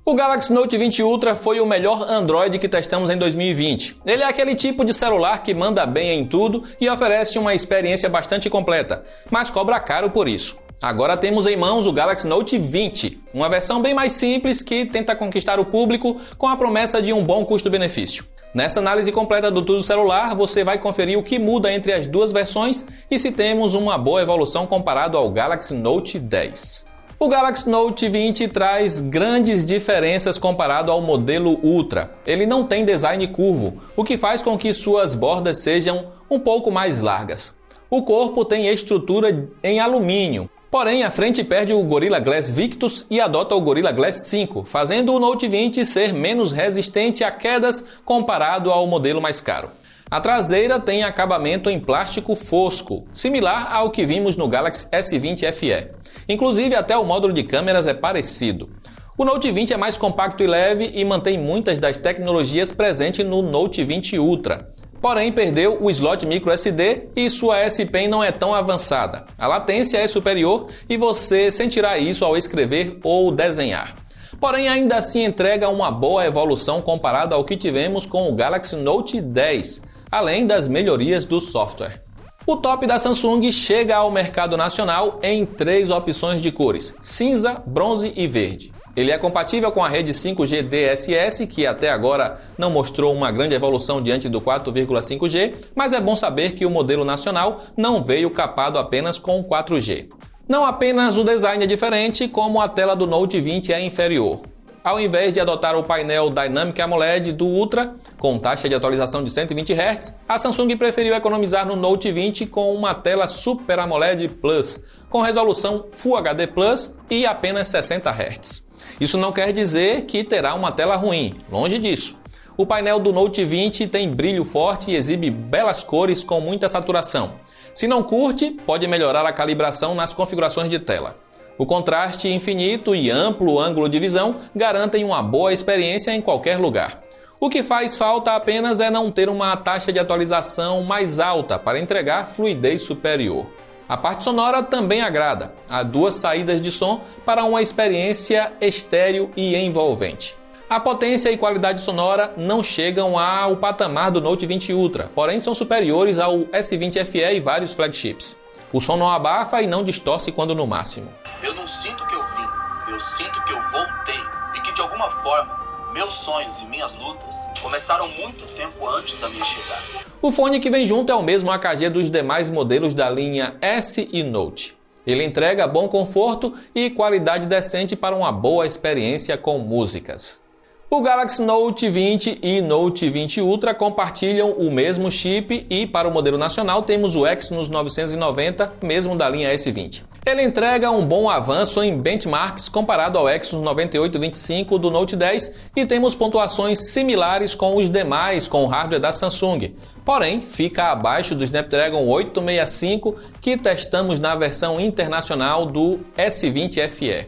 O Galaxy Note 20 Ultra foi o melhor Android que testamos em 2020. Ele é aquele tipo de celular que manda bem em tudo e oferece uma experiência bastante completa, mas cobra caro por isso. Agora temos em mãos o Galaxy Note 20, uma versão bem mais simples que tenta conquistar o público com a promessa de um bom custo-benefício. Nessa análise completa do Tudo Celular, você vai conferir o que muda entre as duas versões e se temos uma boa evolução comparado ao Galaxy Note 10. O Galaxy Note 20 traz grandes diferenças comparado ao modelo Ultra. Ele não tem design curvo, o que faz com que suas bordas sejam um pouco mais largas. O corpo tem estrutura em alumínio, porém a frente perde o Gorilla Glass Victus e adota o Gorilla Glass 5, fazendo o Note 20 ser menos resistente a quedas comparado ao modelo mais caro. A traseira tem acabamento em plástico fosco, similar ao que vimos no Galaxy S20 FE. Inclusive, até o módulo de câmeras é parecido. O Note 20 é mais compacto e leve e mantém muitas das tecnologias presentes no Note 20 Ultra. Porém, perdeu o slot microSD e sua S Pen não é tão avançada. A latência é superior e você sentirá isso ao escrever ou desenhar. Porém, ainda assim entrega uma boa evolução comparado ao que tivemos com o Galaxy Note 10, além das melhorias do software. O top da Samsung chega ao mercado nacional em 3 opções de cores: cinza, bronze e verde. Ele é compatível com a rede 5G DSS, que até agora não mostrou uma grande evolução diante do 4,5G, mas é bom saber que o modelo nacional não veio capado apenas com 4G. Não apenas o design é diferente, como a tela do Note 20 é inferior. Ao invés de adotar o painel Dynamic AMOLED do Ultra, com taxa de atualização de 120 Hz, a Samsung preferiu economizar no Note 20 com uma tela Super AMOLED Plus, com resolução Full HD Plus e apenas 60 Hz. Isso não quer dizer que terá uma tela ruim, longe disso. O painel do Note 20 tem brilho forte e exibe belas cores com muita saturação. Se não curte, pode melhorar a calibração nas configurações de tela. O contraste infinito e amplo ângulo de visão garantem uma boa experiência em qualquer lugar. O que faz falta apenas é não ter uma taxa de atualização mais alta para entregar fluidez superior. A parte sonora também agrada. Há 2 saídas de som para uma experiência estéreo e envolvente. A potência e qualidade sonora não chegam ao patamar do Note 20 Ultra, porém são superiores ao S20 FE e vários flagships. O som não abafa e não distorce quando no máximo. Eu não sinto que eu vim, eu sinto que eu voltei e que de alguma forma meus sonhos e minhas lutas começaram muito tempo antes da minha chegada. O fone que vem junto é o mesmo AKG dos demais modelos da linha S e Note. Ele entrega bom conforto e qualidade decente para uma boa experiência com músicas. O Galaxy Note 20 e Note 20 Ultra compartilham o mesmo chip e para o modelo nacional temos o Exynos 990, mesmo da linha S20. Ele entrega um bom avanço em benchmarks comparado ao Exynos 9825 do Note 10 e temos pontuações similares com os demais com o hardware da Samsung. Porém, fica abaixo do Snapdragon 865 que testamos na versão internacional do S20 FE.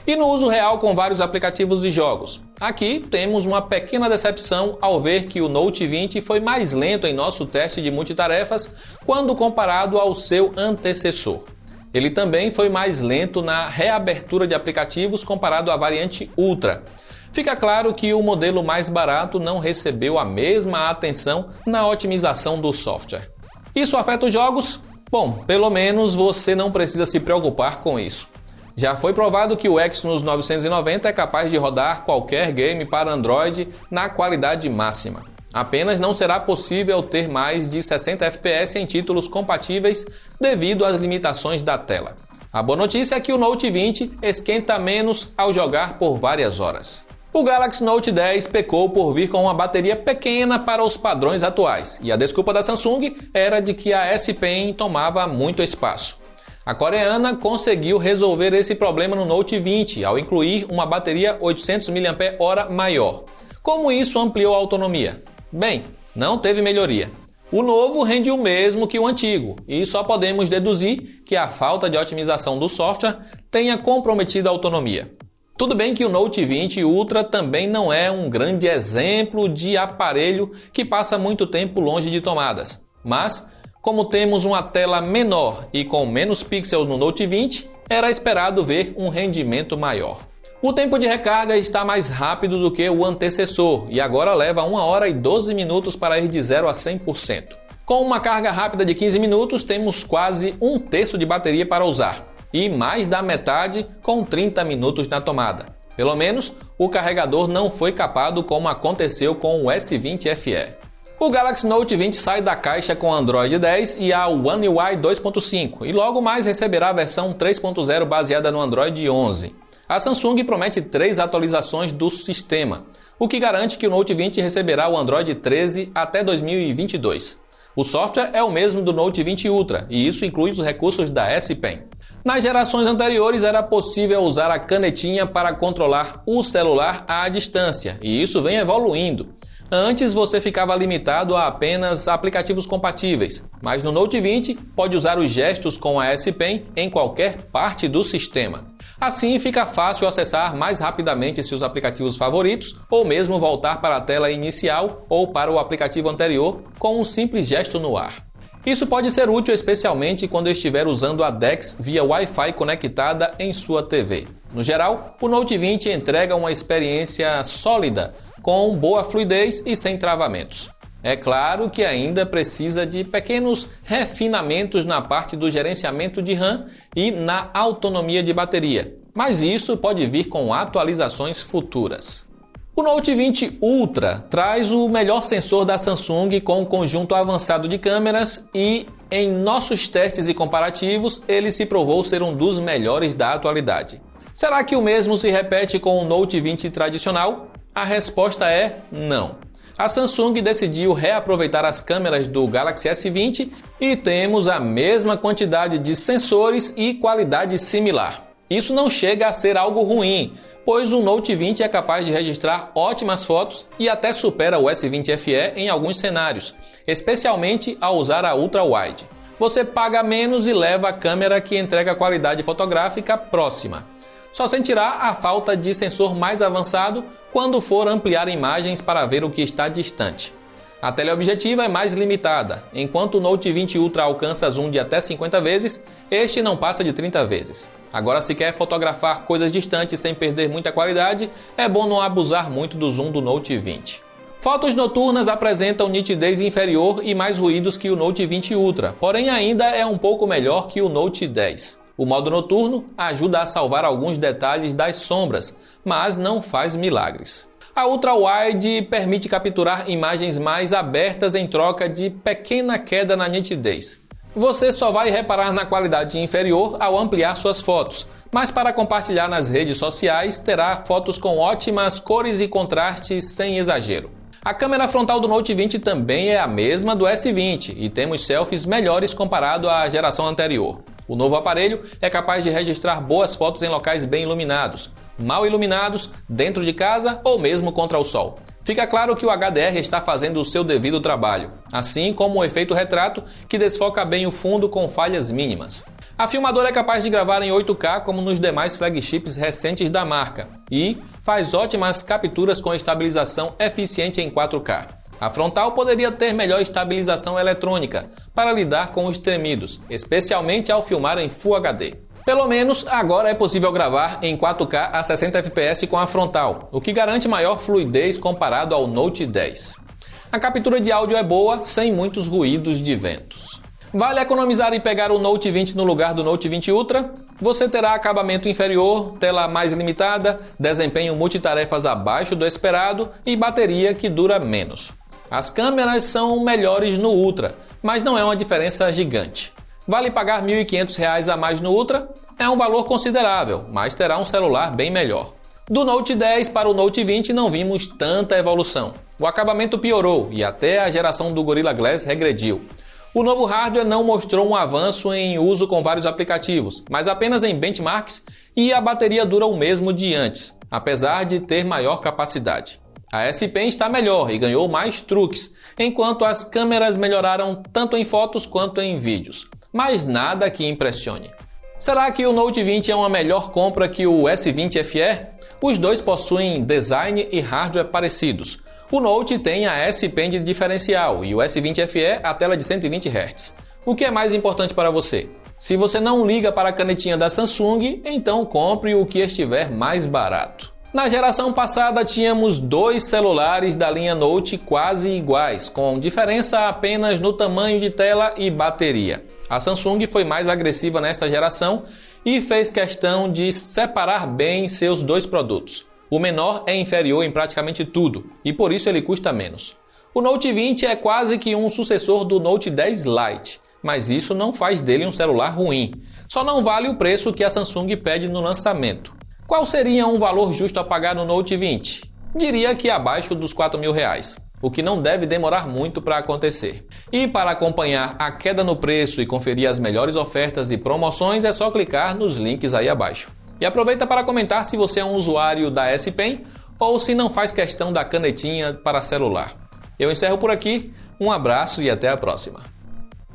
E no uso real com vários aplicativos e jogos. Aqui temos uma pequena decepção ao ver que o Note 20 foi mais lento em nosso teste de multitarefas quando comparado ao seu antecessor. Ele também foi mais lento na reabertura de aplicativos comparado à variante Ultra. Fica claro que o modelo mais barato não recebeu a mesma atenção na otimização do software. Isso afeta os jogos? Bom, pelo menos você não precisa se preocupar com isso. Já foi provado que o Exynos 990 é capaz de rodar qualquer game para Android na qualidade máxima. Apenas não será possível ter mais de 60 FPS em títulos compatíveis devido às limitações da tela. A boa notícia é que o Note 20 esquenta menos ao jogar por várias horas. O Galaxy Note 10 pecou por vir com uma bateria pequena para os padrões atuais, e a desculpa da Samsung era de que a S Pen tomava muito espaço. A coreana conseguiu resolver esse problema no Note 20 ao incluir uma bateria 800 mAh maior. Como isso ampliou a autonomia? Bem, não teve melhoria. O novo rende o mesmo que o antigo e só podemos deduzir que a falta de otimização do software tenha comprometido a autonomia. Tudo bem que o Note 20 Ultra também não é um grande exemplo de aparelho que passa muito tempo longe de tomadas, mas como temos uma tela menor e com menos pixels no Note 20, era esperado ver um rendimento maior. O tempo de recarga está mais rápido do que o antecessor e agora leva 1 hora e 12 minutos para ir de 0 a 100%. Com uma carga rápida de 15 minutos, temos quase 1/3 de bateria para usar e mais da metade com 30 minutos na tomada. Pelo menos, o carregador não foi capado como aconteceu com o S20 FE. O Galaxy Note 20 sai da caixa com Android 10 e a One UI 2.5 e logo mais receberá a versão 3.0 baseada no Android 11. A Samsung promete 3 atualizações do sistema, o que garante que o Note 20 receberá o Android 13 até 2022. O software é o mesmo do Note 20 Ultra e isso inclui os recursos da S Pen. Nas gerações anteriores era possível usar a canetinha para controlar o celular à distância e isso vem evoluindo. Antes você ficava limitado a apenas aplicativos compatíveis, mas no Note 20 pode usar os gestos com a S Pen em qualquer parte do sistema. Assim fica fácil acessar mais rapidamente seus aplicativos favoritos ou mesmo voltar para a tela inicial ou para o aplicativo anterior com um simples gesto no ar. Isso pode ser útil especialmente quando estiver usando a DeX via Wi-Fi conectada em sua TV. No geral, o Note 20 entrega uma experiência sólida, com boa fluidez e sem travamentos. É claro que ainda precisa de pequenos refinamentos na parte do gerenciamento de RAM e na autonomia de bateria, mas isso pode vir com atualizações futuras. O Note 20 Ultra traz o melhor sensor da Samsung com um conjunto avançado de câmeras e, em nossos testes e comparativos, ele se provou ser um dos melhores da atualidade. Será que o mesmo se repete com o Note 20 tradicional? A resposta é não. A Samsung decidiu reaproveitar as câmeras do Galaxy S20 e temos a mesma quantidade de sensores e qualidade similar. Isso não chega a ser algo ruim, pois o Note 20 é capaz de registrar ótimas fotos e até supera o S20 FE em alguns cenários, especialmente ao usar a Ultra Wide. Você paga menos e leva a câmera que entrega qualidade fotográfica próxima. Só sentirá a falta de sensor mais avançado quando for ampliar imagens para ver o que está distante. A teleobjetiva é mais limitada. Enquanto o Note 20 Ultra alcança zoom de até 50 vezes, este não passa de 30 vezes. Agora, se quer fotografar coisas distantes sem perder muita qualidade, é bom não abusar muito do zoom do Note 20. Fotos noturnas apresentam nitidez inferior e mais ruídos que o Note 20 Ultra, porém ainda é um pouco melhor que o Note 10. O modo noturno ajuda a salvar alguns detalhes das sombras, mas não faz milagres. A Ultra Wide permite capturar imagens mais abertas em troca de pequena queda na nitidez. Você só vai reparar na qualidade inferior ao ampliar suas fotos, mas para compartilhar nas redes sociais terá fotos com ótimas cores e contrastes sem exagero. A câmera frontal do Note 20 também é a mesma do S20 e temos selfies melhores comparado à geração anterior. O novo aparelho é capaz de registrar boas fotos em locais bem iluminados, mal iluminados, dentro de casa ou mesmo contra o sol. Fica claro que o HDR está fazendo o seu devido trabalho, assim como o efeito retrato, que desfoca bem o fundo com falhas mínimas. A filmadora é capaz de gravar em 8K como nos demais flagships recentes da marca e faz ótimas capturas com estabilização eficiente em 4K. A frontal poderia ter melhor estabilização eletrônica para lidar com os tremidos, especialmente ao filmar em Full HD. Pelo menos agora é possível gravar em 4K a 60 fps com a frontal, o que garante maior fluidez comparado ao Note 10. A captura de áudio é boa, sem muitos ruídos de ventos. Vale economizar e pegar o Note 20 no lugar do Note 20 Ultra? Você terá acabamento inferior, tela mais limitada, desempenho multitarefas abaixo do esperado e bateria que dura menos. As câmeras são melhores no Ultra, mas não é uma diferença gigante. Vale pagar R$ 1.500 a mais no Ultra? É um valor considerável, mas terá um celular bem melhor. Do Note 10 para o Note 20 não vimos tanta evolução. O acabamento piorou e até a geração do Gorilla Glass regrediu. O novo hardware não mostrou um avanço em uso com vários aplicativos, mas apenas em benchmarks, e a bateria dura o mesmo de antes, apesar de ter maior capacidade. A S Pen está melhor e ganhou mais truques, enquanto as câmeras melhoraram tanto em fotos quanto em vídeos. Mas nada que impressione. Será que o Note 20 é uma melhor compra que o S20 FE? Os dois possuem design e hardware parecidos. O Note tem a S Pen de diferencial e o S20 FE a tela de 120 Hz. O que é mais importante para você? Se você não liga para a canetinha da Samsung, então compre o que estiver mais barato. Na geração passada tínhamos 2 celulares da linha Note quase iguais, com diferença apenas no tamanho de tela e bateria. A Samsung foi mais agressiva nesta geração e fez questão de separar bem seus 2 produtos. O menor é inferior em praticamente tudo e por isso ele custa menos. O Note 20 é quase que um sucessor do Note 10 Lite, mas isso não faz dele um celular ruim. Só não vale o preço que a Samsung pede no lançamento. Qual seria um valor justo a pagar no Note 20? Diria que abaixo dos R$4.000, o que não deve demorar muito para acontecer. E para acompanhar a queda no preço e conferir as melhores ofertas e promoções é só clicar nos links aí abaixo. E aproveita para comentar se você é um usuário da S Pen ou se não faz questão da canetinha para celular. Eu encerro por aqui, um abraço e até a próxima.